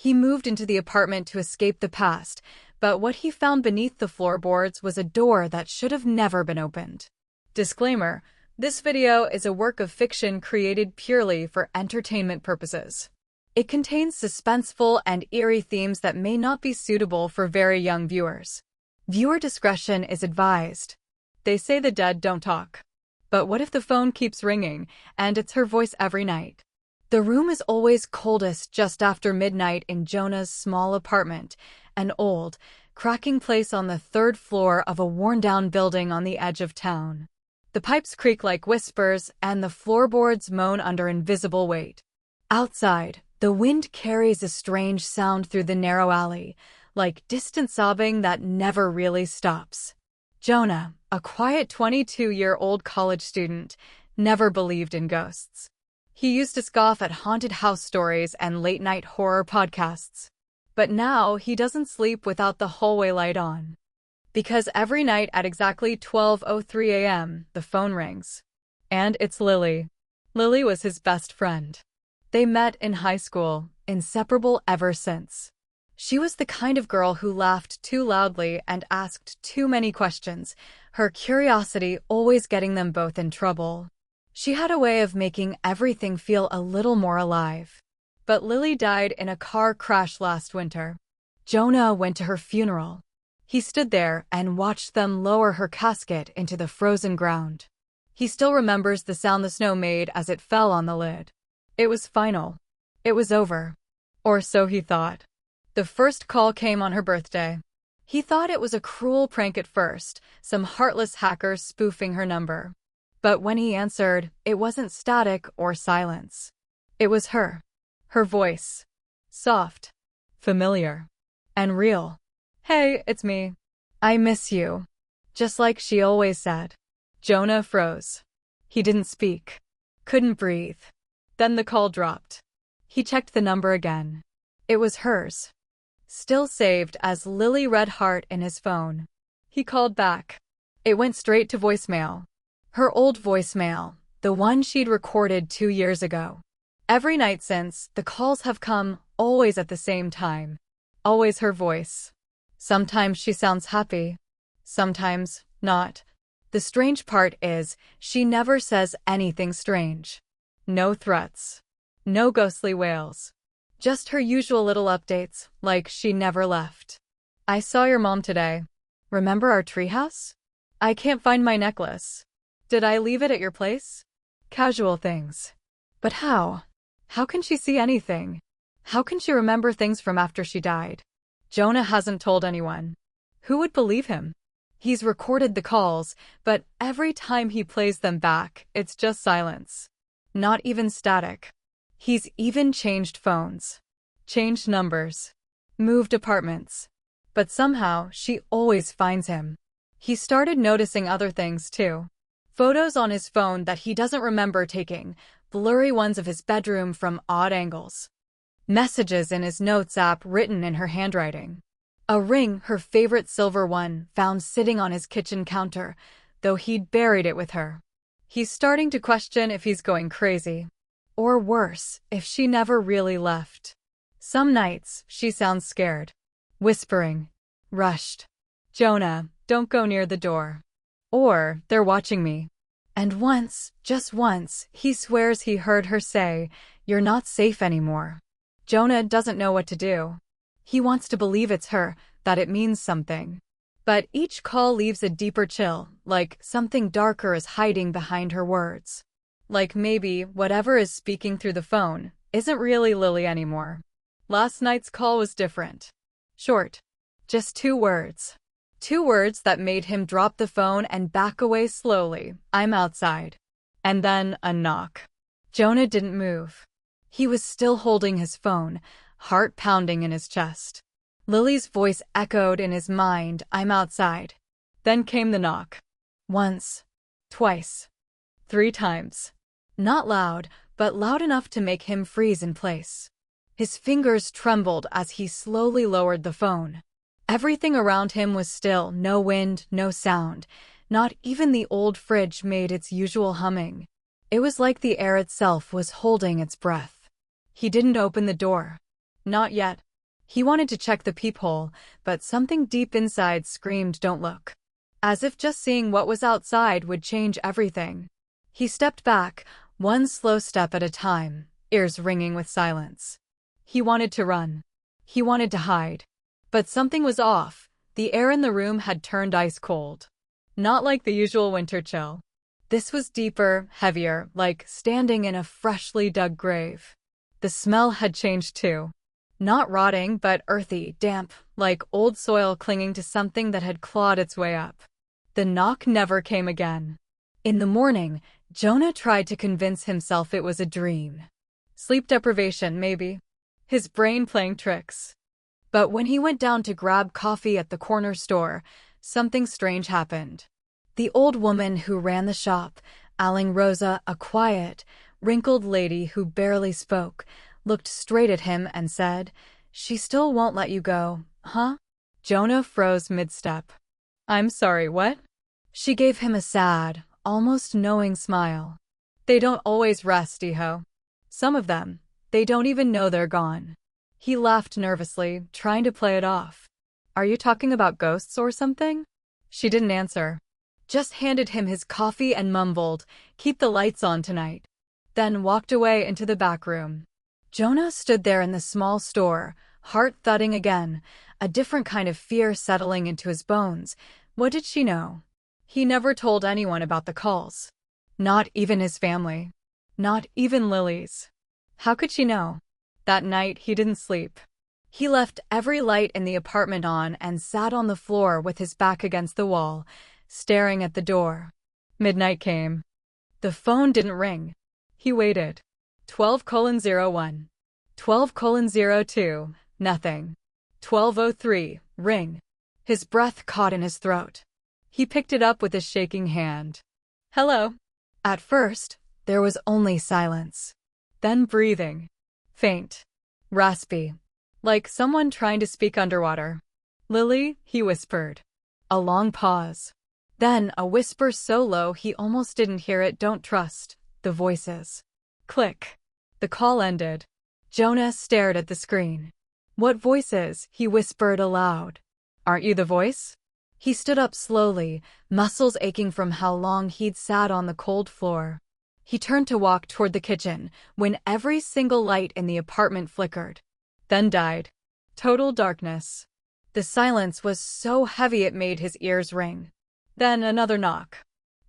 He moved into the apartment to escape the past, but what he found beneath the floorboards was a door that should have never been opened. Disclaimer: this video is a work of fiction created purely for entertainment purposes. It contains suspenseful and eerie themes that may not be suitable for very young viewers. Viewer discretion is advised. They say the dead don't talk. But what if the phone keeps ringing, and it's her voice every night? The room is always coldest just after midnight in Jonah's small apartment, an old, cracking place on the third floor of a worn-down building on the edge of town. The pipes creak like whispers, and the floorboards moan under invisible weight. Outside, the wind carries a strange sound through the narrow alley, like distant sobbing that never really stops. Jonah, a quiet 22-year-old college student, never believed in ghosts. He used to scoff at haunted house stories and late-night horror podcasts. But now he doesn't sleep without the hallway light on. Because every night at exactly 12:03 a.m., the phone rings. And it's Lily. Lily was his best friend. They met in high school, inseparable ever since. She was the kind of girl who laughed too loudly and asked too many questions, her curiosity always getting them both in trouble. She had a way of making everything feel a little more alive. But Lily died in a car crash last winter. Jonah went to her funeral. He stood there and watched them lower her casket into the frozen ground. He still remembers the sound the snow made as it fell on the lid. It was final. It was over. Or so he thought. The first call came on her birthday. He thought it was a cruel prank at first, some heartless hacker spoofing her number. But when he answered, it wasn't static or silence. It was her. Her voice. Soft. Familiar. And real. "Hey, it's me. I miss you." Just like she always said. Jonah froze. He didn't speak. Couldn't breathe. Then the call dropped. He checked the number again. It was hers. Still saved as Lily Red Heart in his phone. He called back. It went straight to voicemail. Her old voicemail, the one she'd recorded 2 years ago. Every night since, the calls have come, always at the same time. Always her voice. Sometimes she sounds happy. Sometimes not. The strange part is, she never says anything strange. No threats. No ghostly wails. Just her usual little updates, like she never left. "I saw your mom today. Remember our treehouse? I can't find my necklace. Did I leave it at your place?" Casual things. But how? How can she see anything? How can she remember things from after she died? Jonah hasn't told anyone. Who would believe him? He's recorded the calls, but every time he plays them back, it's just silence. Not even static. He's even changed phones. Changed numbers. Moved apartments. But somehow, she always finds him. He started noticing other things too. Photos on his phone that he doesn't remember taking, blurry ones of his bedroom from odd angles. Messages in his notes app written in her handwriting. A ring, her favorite silver one, found sitting on his kitchen counter, though he'd buried it with her. He's starting to question if he's going crazy. Or worse, if she never really left. Some nights, she sounds scared. Whispering. Rushed. "Jonah, don't go near the door." Or, "They're watching me." And once, just once, he swears he heard her say, "You're not safe anymore." Jonah doesn't know what to do. He wants to believe it's her, that it means something. But each call leaves a deeper chill, like something darker is hiding behind her words. Like maybe whatever is speaking through the phone isn't really Lily anymore. Last night's call was different. Short. Just 2 words. 2 words that made him drop the phone and back away slowly. "I'm outside." And then a knock. Jonah didn't move. He was still holding his phone, heart pounding in his chest. Lily's voice echoed in his mind, "I'm outside." Then came the knock. Once. Twice. 3 times. Not loud, but loud enough to make him freeze in place. His fingers trembled as he slowly lowered the phone. Everything around him was still, no wind, no sound. Not even the old fridge made its usual humming. It was like the air itself was holding its breath. He didn't open the door. Not yet. He wanted to check the peephole, but something deep inside screamed, "Don't look." As if just seeing what was outside would change everything. He stepped back, one slow step at a time, ears ringing with silence. He wanted to run. He wanted to hide. But something was off. The air in the room had turned ice cold. Not like the usual winter chill. This was deeper, heavier, like standing in a freshly dug grave. The smell had changed too. Not rotting, but earthy, damp, like old soil clinging to something that had clawed its way up. The knock never came again. In the morning, Jonah tried to convince himself it was a dream. Sleep deprivation, maybe. His brain playing tricks. But when he went down to grab coffee at the corner store, something strange happened. The old woman who ran the shop, Aling Rosa, a quiet, wrinkled lady who barely spoke, looked straight at him and said, "She still won't let you go, huh?" Jonah froze mid-step. "I'm sorry, what?" She gave him a sad, almost knowing smile. "They don't always rest, Iho. Some of them, they don't even know they're gone." He laughed nervously, trying to play it off. "Are you talking about ghosts or something?" She didn't answer. Just handed him his coffee and mumbled, "Keep the lights on tonight." Then walked away into the back room. Jonah stood there in the small store, heart thudding again, a different kind of fear settling into his bones. What did she know? He never told anyone about the calls. Not even his family. Not even Lily's. How could she know? That night, he didn't sleep. He left every light in the apartment on and sat on the floor with his back against the wall, staring at the door. Midnight came. The phone didn't ring. He waited. 12:01. 12:02. Nothing. 12:03. Ring. His breath caught in his throat. He picked it up with a shaking hand. "Hello." At first, there was only silence. Then breathing. Faint. Raspy. Like someone trying to speak underwater. "Lily," he whispered. A long pause. Then a whisper so low he almost didn't hear it. "Don't trust the voices." Click. The call ended. Jonah stared at the screen. "What voices?" he whispered aloud. "Aren't you the voice?" He stood up slowly, muscles aching from how long he'd sat on the cold floor. He turned to walk toward the kitchen when every single light in the apartment flickered. Then died. Total darkness. The silence was so heavy it made his ears ring. Then another knock.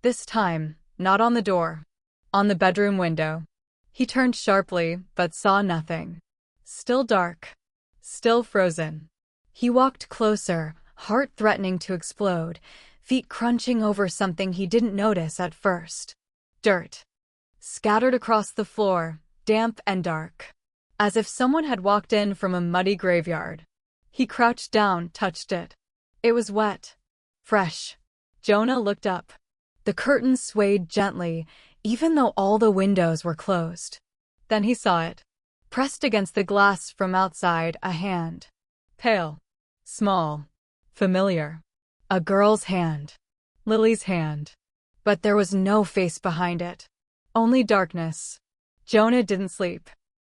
This time, not on the door. On the bedroom window. He turned sharply, but saw nothing. Still dark. Still frozen. He walked closer, heart threatening to explode, feet crunching over something he didn't notice at first. Dirt. Scattered across the floor, damp and dark. As if someone had walked in from a muddy graveyard. He crouched down, touched it. It was wet. Fresh. Jonah looked up. The curtains swayed gently, even though all the windows were closed. Then he saw it. Pressed against the glass from outside, a hand. Pale. Small. Familiar. A girl's hand. Lily's hand. But there was no face behind it. Only darkness. Jonah didn't sleep.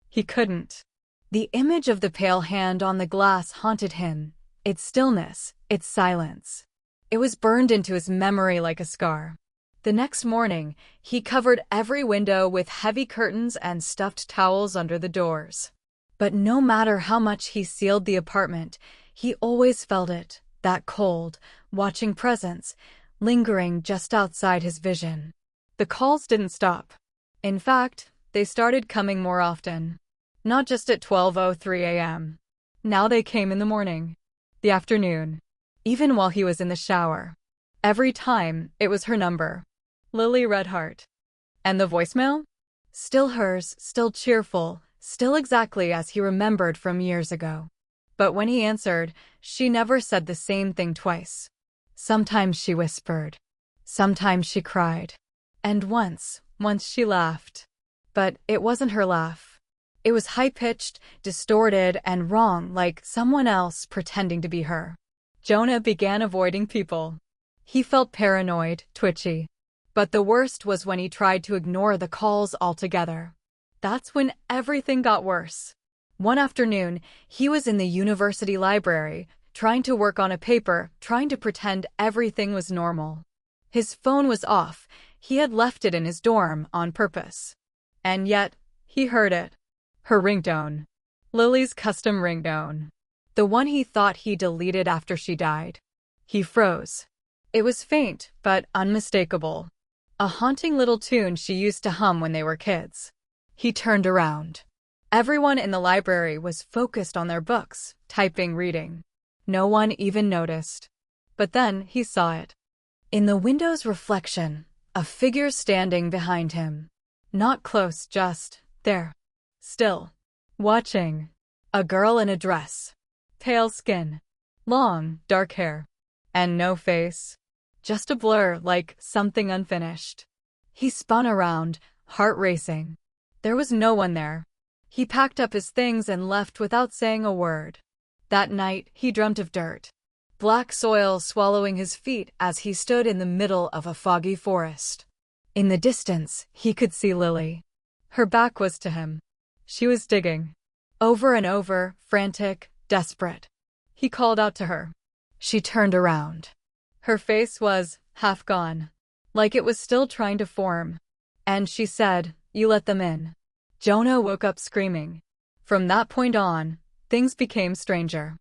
He couldn't. The image of the pale hand on the glass haunted him, its stillness, its silence. It was burned into his memory like a scar. The next morning, he covered every window with heavy curtains and stuffed towels under the doors. But no matter how much he sealed the apartment, he always felt it, that cold, watching presence, lingering just outside his vision. The calls didn't stop. In fact, they started coming more often. Not just at 12:03 a.m. Now they came in the morning. The afternoon. Even while he was in the shower. Every time, it was her number. Lily Redheart. And the voicemail? Still hers, still cheerful, still exactly as he remembered from years ago. But when he answered, she never said the same thing twice. Sometimes she whispered. Sometimes she cried. And once she laughed. But it wasn't her laugh. It was high-pitched, distorted, and wrong, like someone else pretending to be her. Jonah began avoiding people. He felt paranoid, twitchy. But the worst was when he tried to ignore the calls altogether. That's when everything got worse. One afternoon, he was in the university library, trying to work on a paper, trying to pretend everything was normal. His phone was off. He had left it in his dorm on purpose. And yet, he heard it. Her ringtone. Lily's custom ringtone. The one he thought he deleted after she died. He froze. It was faint, but unmistakable. A haunting little tune she used to hum when they were kids. He turned around. Everyone in the library was focused on their books, typing, reading. No one even noticed. But then he saw it. In the window's reflection, a figure standing behind him. Not close, just there. Still. Watching. A girl in a dress. Pale skin. Long, dark hair. And no face. Just a blur, like something unfinished. He spun around, heart racing. There was no one there. He packed up his things and left without saying a word. That night, he dreamt of dirt. Black soil swallowing his feet as he stood in the middle of a foggy forest. In the distance, he could see Lily. Her back was to him. She was digging. Over and over, frantic, desperate. He called out to her. She turned around. Her face was half gone, like it was still trying to form. And she said, "You let them in." Jonah woke up screaming. From that point on, things became stranger.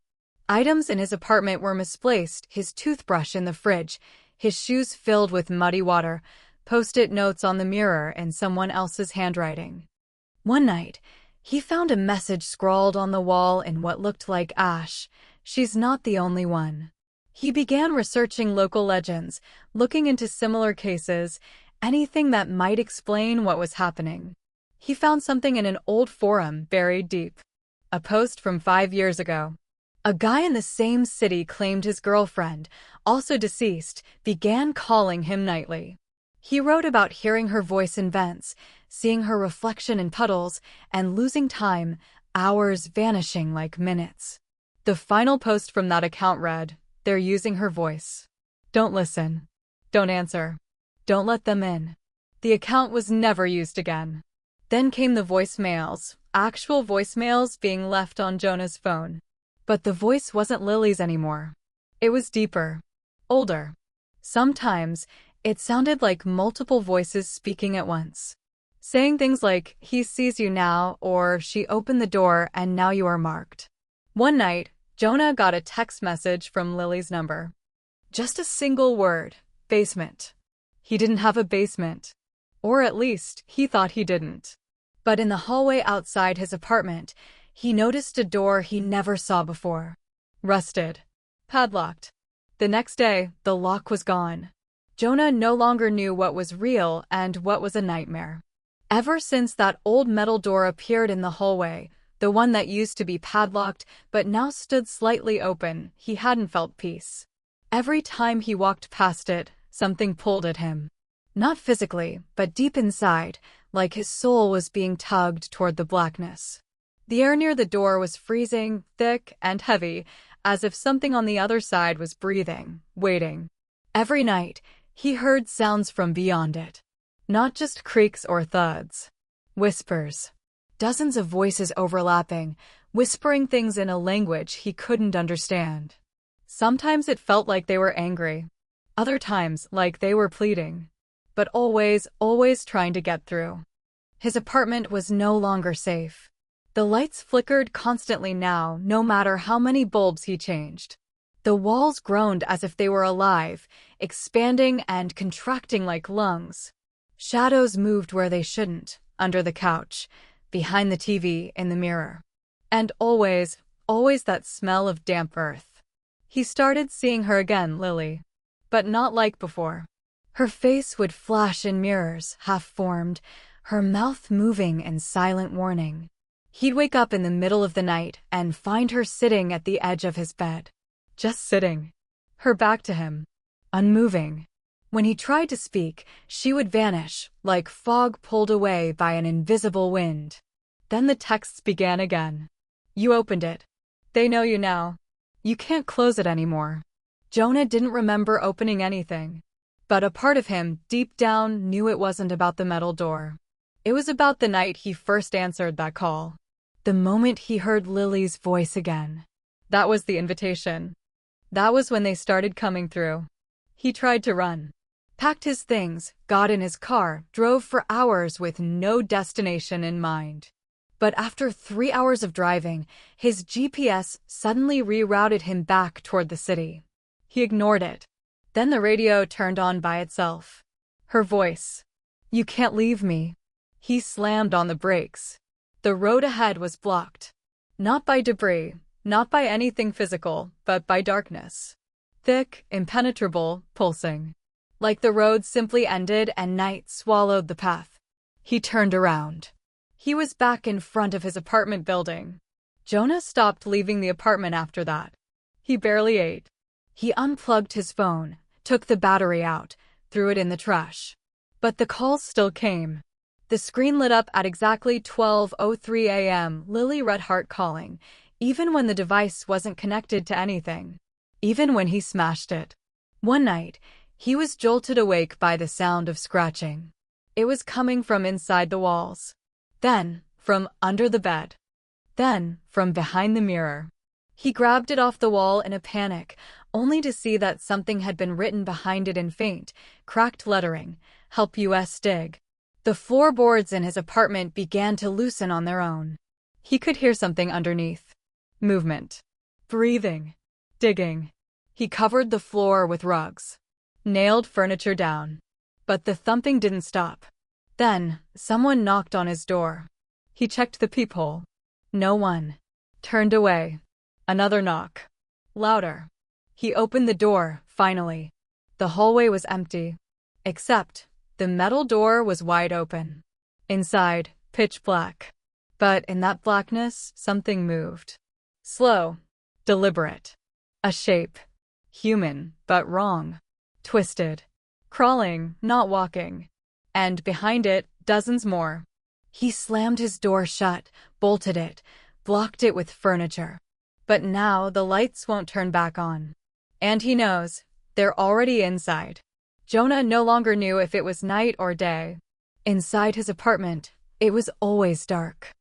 Items in his apartment were misplaced, his toothbrush in the fridge, his shoes filled with muddy water, post-it notes on the mirror in someone else's handwriting. One night, he found a message scrawled on the wall in what looked like ash. "She's not the only one." He began researching local legends, looking into similar cases, anything that might explain what was happening. He found something in an old forum buried deep. A post from 5 years ago. A guy in the same city claimed his girlfriend, also deceased, began calling him nightly. He wrote about hearing her voice in vents, seeing her reflection in puddles, and losing time, hours vanishing like minutes. The final post from that account read, "They're using her voice. Don't listen. Don't answer. Don't let them in." The account was never used again. Then came the voicemails, actual voicemails being left on Jonah's phone. But the voice wasn't Lily's anymore. It was deeper. Older. Sometimes, it sounded like multiple voices speaking at once. Saying things like, "He sees you now," or "She opened the door and now you are marked." One night, Jonah got a text message from Lily's number. Just a single word, basement. He didn't have a basement. Or at least, he thought he didn't. But in the hallway outside his apartment, he noticed a door he never saw before. Rusted. Padlocked. The next day, the lock was gone. Jonah no longer knew what was real and what was a nightmare. Ever since that old metal door appeared in the hallway, the one that used to be padlocked but now stood slightly open, he hadn't felt peace. Every time he walked past it, something pulled at him. Not physically, but deep inside, like his soul was being tugged toward the blackness. The air near the door was freezing, thick, and heavy, as if something on the other side was breathing, waiting. Every night, he heard sounds from beyond it. Not just creaks or thuds. Whispers. Dozens of voices overlapping, whispering things in a language he couldn't understand. Sometimes it felt like they were angry. Other times, like they were pleading. But always trying to get through. His apartment was no longer safe. The lights flickered constantly now, no matter how many bulbs he changed. The walls groaned as if they were alive, expanding and contracting like lungs. Shadows moved where they shouldn't, under the couch, behind the TV, in the mirror. And always that smell of damp earth. He started seeing her again, Lily. But not like before. Her face would flash in mirrors, half-formed, her mouth moving in silent warning. He'd wake up in the middle of the night and find her sitting at the edge of his bed. Just sitting. Her back to him. Unmoving. When he tried to speak, she would vanish, like fog pulled away by an invisible wind. Then the texts began again. "You opened it. They know you now. You can't close it anymore." Jonah didn't remember opening anything. But a part of him, deep down, knew it wasn't about the metal door. It was about the night he first answered that call. the moment he heard Lily's voice again. That was the invitation. That was when they started coming through. He tried to run, packed his things, got in his car, drove for hours with no destination in mind. But after 3 hours of driving, his GPS suddenly rerouted him back toward the city. He ignored it. Then the radio turned on by itself. Her voice. "You can't leave me." He slammed on the brakes. The road ahead was blocked. Not by debris, not by anything physical, but by darkness. Thick, impenetrable, pulsing. Like the road simply ended and night swallowed the path. He turned around. He was back in front of his apartment building. Jonah stopped leaving the apartment after that. He barely ate. He unplugged his phone, took the battery out, threw it in the trash. But the calls still came. The screen lit up at exactly 12:03 a.m., Lily Redheart calling, even when the device wasn't connected to anything. Even when he smashed it. One night, he was jolted awake by the sound of scratching. It was coming from inside the walls. Then, from under the bed. Then, from behind the mirror. He grabbed it off the wall in a panic, only to see that something had been written behind it in faint, cracked lettering, "Help US dig." The floorboards in his apartment began to loosen on their own. He could hear something underneath. Movement. Breathing. Digging. He covered the floor with rugs. Nailed furniture down. But the thumping didn't stop. Then, someone knocked on his door. He checked the peephole. No one. Turned away. Another knock. Louder. He opened the door, finally. The hallway was empty. Except, the metal door was wide open. Inside, pitch black. But in that blackness, something moved. Slow. Deliberate. A shape. Human, but wrong. Twisted. Crawling, not walking. And behind it, dozens more. He slammed his door shut, bolted it, blocked it with furniture. But now the lights won't turn back on. And he knows, they're already inside. Jonah no longer knew if it was night or day. Inside his apartment, it was always dark.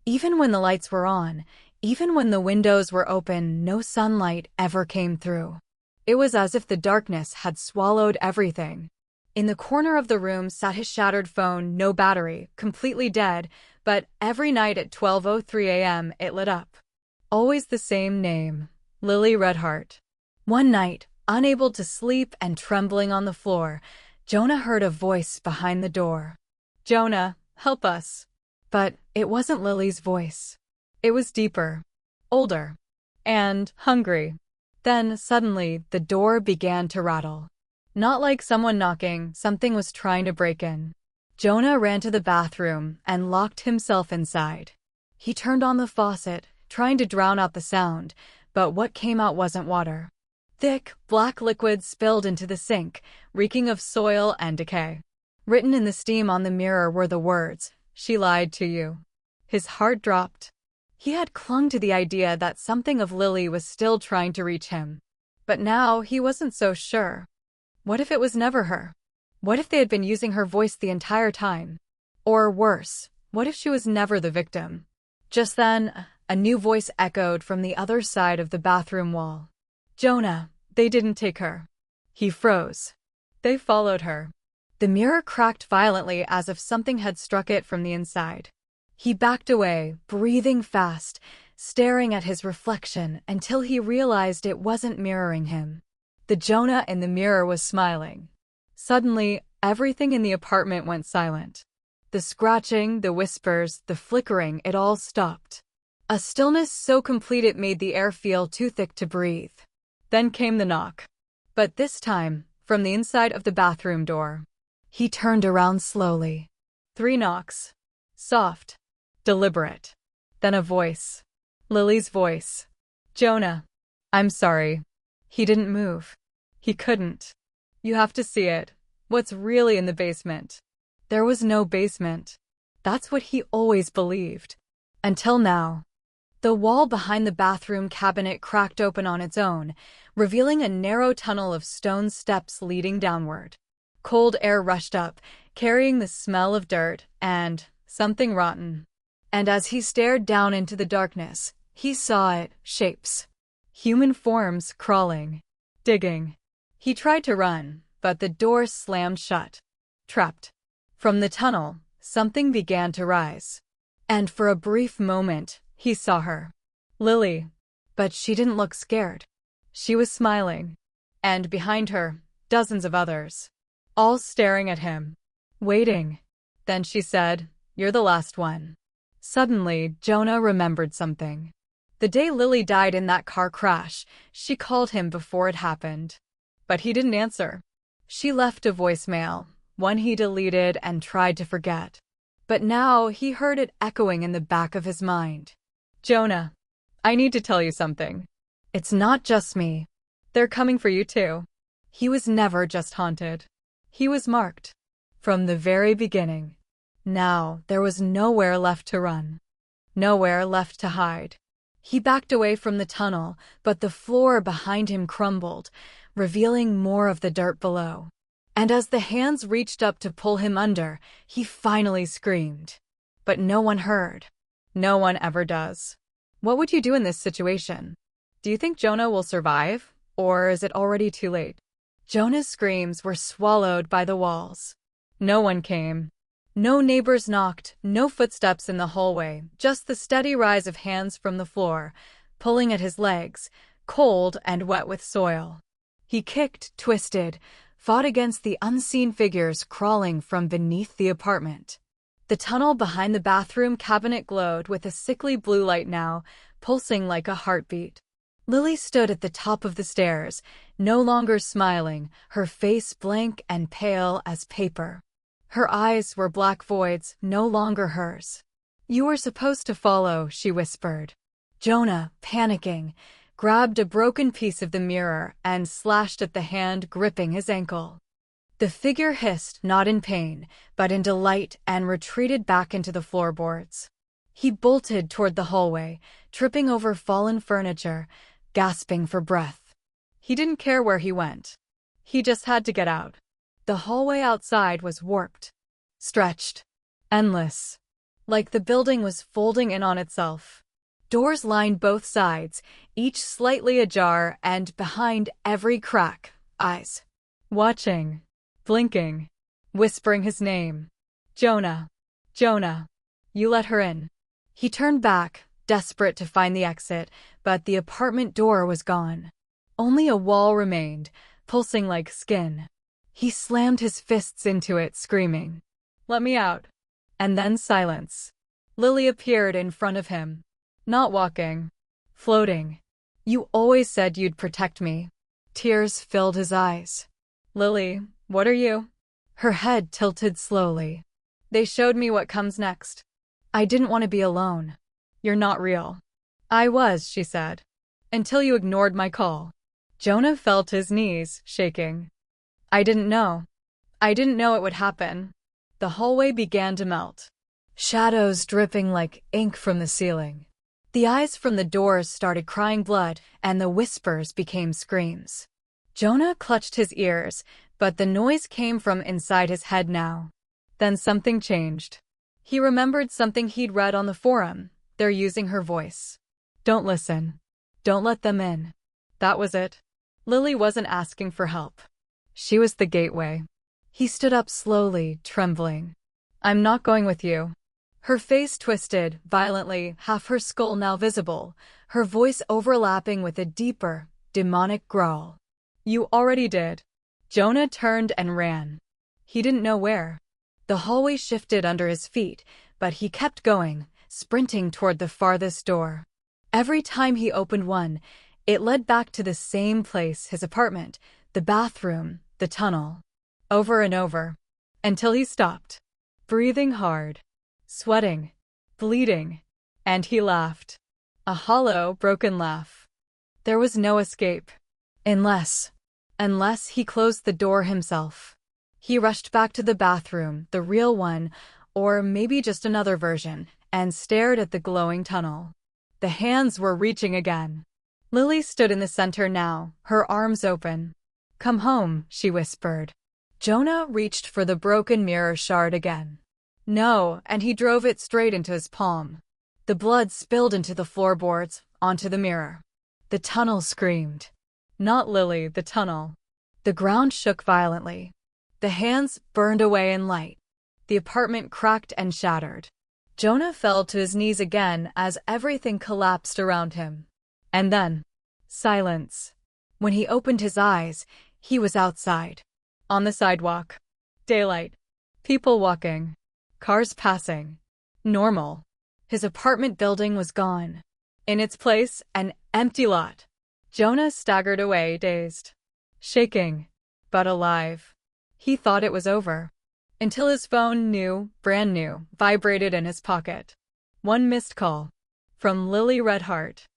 Even when the lights were on, even when the windows were open, no sunlight ever came through. It was as if the darkness had swallowed everything. In the corner of the room sat his shattered phone, no battery, completely dead, but every night at 12:03 a.m. it lit up. Always the same name, Lily Redheart. One night, unable to sleep and trembling on the floor, Jonah heard a voice behind the door. "Jonah, help us." But it wasn't Lily's voice. It was deeper, older, and hungry. Then, suddenly, the door began to rattle. Not like someone knocking, something was trying to break in. Jonah ran to the bathroom and locked himself inside. He turned on the faucet, trying to drown out the sound, but what came out wasn't water. Thick, black liquid spilled into the sink, reeking of soil and decay. Written in the steam on the mirror were the words, "She lied to you." His heart dropped. He had clung to the idea that something of Lily was still trying to reach him. But now he wasn't so sure. What if it was never her? What if they had been using her voice the entire time? Or worse, what if she was never the victim? Just then, a new voice echoed from the other side of the bathroom wall. "Jonah, they didn't take her." He froze. They followed her. The mirror cracked violently as if something had struck it from the inside. He backed away, breathing fast, staring at his reflection until he realized it wasn't mirroring him. The Jonah in the mirror was smiling. Suddenly, everything in the apartment went silent. The scratching, the whispers, the flickering, it all stopped. A stillness so complete it made the air feel too thick to breathe. Then came the knock. But this time, from the inside of the bathroom door. He turned around slowly. 3 knocks. Soft. Deliberate. Then a voice. Lily's voice. "Jonah. I'm sorry." He didn't move. He couldn't. "You have to see it. What's really in the basement." There was no basement. That's what he always believed. Until now. The wall behind the bathroom cabinet cracked open on its own, revealing a narrow tunnel of stone steps leading downward. Cold air rushed up, carrying the smell of dirt and something rotten. And as he stared down into the darkness, he saw it, shapes. Human forms crawling, digging. He tried to run, but the door slammed shut. Trapped. From the tunnel, something began to rise. And for a brief moment, he saw her. Lily. But she didn't look scared. She was smiling. And behind her, dozens of others. All staring at him. Waiting. Then she said, "You're the last one." Suddenly, Jonah remembered something. The day Lily died in that car crash, she called him before it happened. But he didn't answer. She left a voicemail, one he deleted and tried to forget. But now he heard it echoing in the back of his mind. "Jonah, I need to tell you something. It's not just me. They're coming for you too." He was never just haunted. He was marked. From the very beginning. Now, there was nowhere left to run. Nowhere left to hide. He backed away from the tunnel, but the floor behind him crumbled, revealing more of the dirt below. And as the hands reached up to pull him under, he finally screamed. But no one heard. No one ever does. What would you do in this situation? Do you think Jonah will survive, or is it already too late? Jonah's screams were swallowed by the walls. No one came. No neighbors knocked, no footsteps in the hallway, just the steady rise of hands from the floor, pulling at his legs, cold and wet with soil. He kicked, twisted, fought against the unseen figures crawling from beneath the apartment. The tunnel behind the bathroom cabinet glowed with a sickly blue light now, pulsing like a heartbeat. Lily stood at the top of the stairs, no longer smiling, her face blank and pale as paper. Her eyes were black voids, no longer hers. "You were supposed to follow," she whispered. Jonah, panicking, grabbed a broken piece of the mirror and slashed at the hand gripping his ankle. The figure hissed, not in pain, but in delight, and retreated back into the floorboards. He bolted toward the hallway, tripping over fallen furniture, gasping for breath. He didn't care where he went. He just had to get out. The hallway outside was warped, stretched, endless, like the building was folding in on itself. Doors lined both sides, each slightly ajar, and behind every crack, eyes. Watching, blinking, whispering his name. "Jonah, Jonah, you let her in." He turned back, desperate to find the exit, but the apartment door was gone. Only a wall remained, pulsing like skin. He slammed his fists into it, screaming, "Let me out." And then silence. Lily appeared in front of him. Not walking. Floating. "You always said you'd protect me." Tears filled his eyes. "Lily, what are you?" Her head tilted slowly. "They showed me what comes next. I didn't want to be alone. You're not real." "I was," she said. "Until you ignored my call." Jonah felt his knees shaking. I didn't know it would happen." The hallway began to melt. Shadows dripping like ink from the ceiling. The eyes from the doors started crying blood, and the whispers became screams. Jonah clutched his ears, but the noise came from inside his head now. Then something changed. He remembered something he'd read on the forum. They're using her voice. Don't listen. Don't let them in. That was it. Lily wasn't asking for help. She was the gateway. He stood up slowly, trembling. "I'm not going with you." Her face twisted violently, half her skull now visible, her voice overlapping with a deeper, demonic growl. "You already did." Jonah turned and ran. He didn't know where. The hallway shifted under his feet, but he kept going, sprinting toward the farthest door. Every time he opened one, it led back to the same place, his apartment, the bathroom, the tunnel. Over and over. Until he stopped. Breathing hard. Sweating. Bleeding. And he laughed. A hollow, broken laugh. There was no escape. Unless he closed the door himself. He rushed back to the bathroom, the real one, or maybe just another version, and stared at the glowing tunnel. The hands were reaching again. Lily stood in the center now, her arms open. "Come home," she whispered. Jonah reached for the broken mirror shard again. No, and he drove it straight into his palm. The blood spilled into the floorboards, onto the mirror. The tunnel screamed. Not Lily, the tunnel. The ground shook violently. The hands burned away in light. The apartment cracked and shattered. Jonah fell to his knees again as everything collapsed around him. And then, silence. When he opened his eyes, he was outside. On the sidewalk. Daylight. People walking. Cars passing. Normal. His apartment building was gone. In its place, an empty lot. Jonah staggered away, dazed. Shaking. But alive. He thought it was over. Until his phone, new, brand new, vibrated in his pocket. One missed call. From Lily Redheart.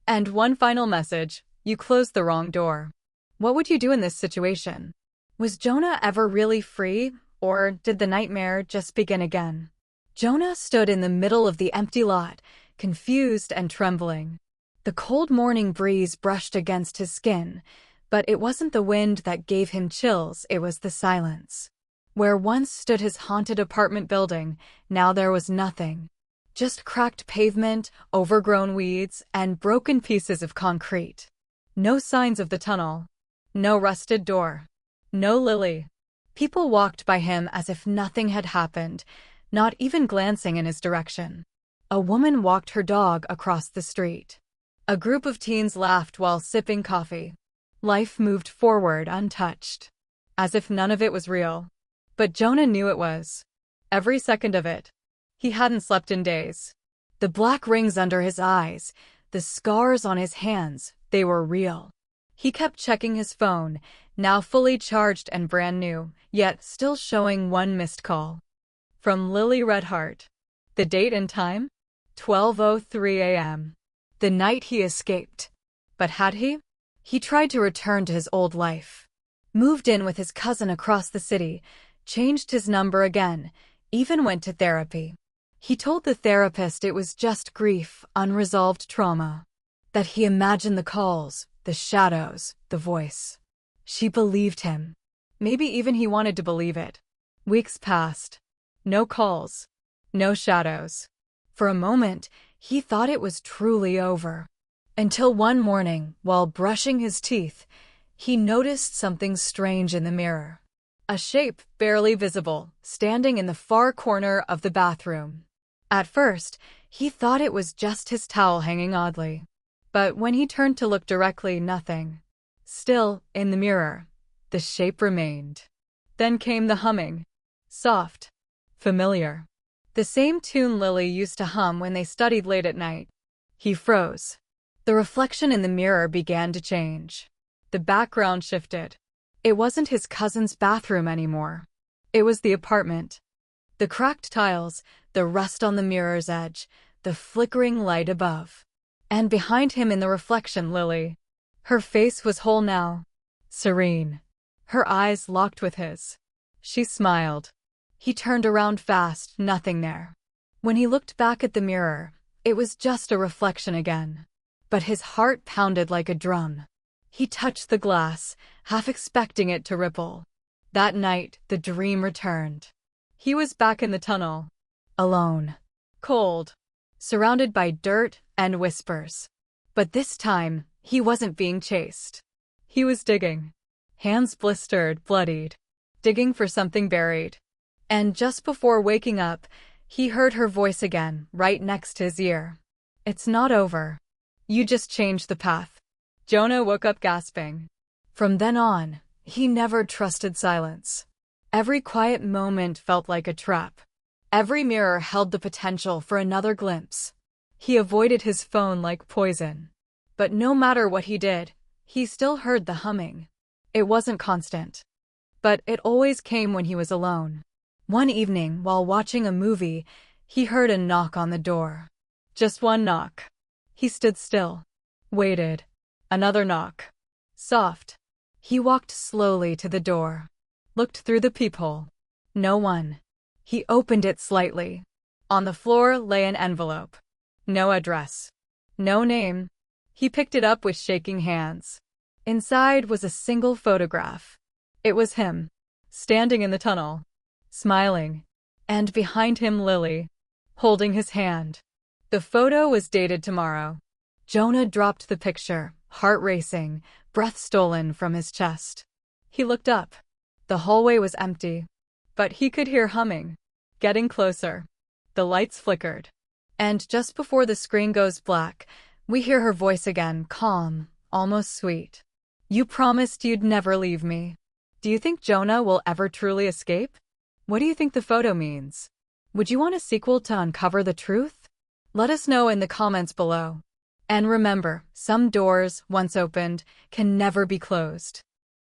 And one final message: you closed the wrong door. What would you do in this situation? Was Jonah ever really free, or did the nightmare just begin again? Jonah stood in the middle of the empty lot, confused and trembling. The cold morning breeze brushed against his skin, but it wasn't the wind that gave him chills, it was the silence. Where once stood his haunted apartment building, now there was nothing. Just cracked pavement, overgrown weeds, and broken pieces of concrete. No signs of the tunnel. No rusted door. No Lily. People walked by him as if nothing had happened, not even glancing in his direction. A woman walked her dog across the street. A group of teens laughed while sipping coffee. Life moved forward untouched, as if none of it was real. But Jonah knew it was. Every second of it. He hadn't slept in days. The black rings under his eyes, the scars on his hands, they were real. He kept checking his phone, now fully charged and brand new, yet still showing one missed call. From Lily Redheart. The date and time? 12:03 a.m. The night he escaped. But had he? He tried to return to his old life. Moved in with his cousin across the city, changed his number again, even went to therapy. He told the therapist it was just grief, unresolved trauma. That he imagined the calls, the shadows, the voice. She believed him. Maybe even he wanted to believe it. Weeks passed. No calls. No shadows. For a moment, he thought it was truly over. Until one morning, while brushing his teeth, he noticed something strange in the mirror. A shape, barely visible, standing in the far corner of the bathroom. At first, he thought it was just his towel hanging oddly. But when he turned to look directly, nothing. Still, in the mirror, the shape remained. Then came the humming. Soft. Familiar. The same tune Lily used to hum when they studied late at night. He froze. The reflection in the mirror began to change. The background shifted. It wasn't his cousin's bathroom anymore. It was the apartment. The cracked tiles, the rust on the mirror's edge, the flickering light above. And behind him in the reflection, Lily. Her face was whole now. Serene. Her eyes locked with his. She smiled. He turned around fast, nothing there. When he looked back at the mirror, it was just a reflection again. But his heart pounded like a drum. He touched the glass, half expecting it to ripple. That night, the dream returned. He was back in the tunnel. Alone. Cold. Surrounded by dirt and whispers. But this time, he wasn't being chased. He was digging. Hands blistered, bloodied. Digging for something buried. And just before waking up, he heard her voice again, right next to his ear. It's not over. You just changed the path. Jonah woke up gasping. From then on, he never trusted silence. Every quiet moment felt like a trap. Every mirror held the potential for another glimpse. He avoided his phone like poison. But no matter what he did, he still heard the humming. It wasn't constant. But it always came when he was alone. One evening, while watching a movie, he heard a knock on the door. Just one knock. He stood still. Waited. Another knock. Soft. He walked slowly to the door. Looked through the peephole. No one. He opened it slightly. On the floor lay an envelope. No address. No name. He picked it up with shaking hands. Inside was a single photograph. It was him. Standing in the tunnel. Smiling. and behind him Lily, holding his hand. The photo was dated tomorrow. Jonah dropped the picture, heart racing, breath stolen from his chest. He looked up. The hallway was empty, but he could hear humming. Getting closer. The lights flickered. And just before the screen goes black, we hear her voice again, calm, almost sweet. You promised you'd never leave me. Do you think Jonah will ever truly escape? What do you think the photo means? Would you want a sequel to uncover the truth? Let us know in the comments below. And remember, some doors, once opened, can never be closed.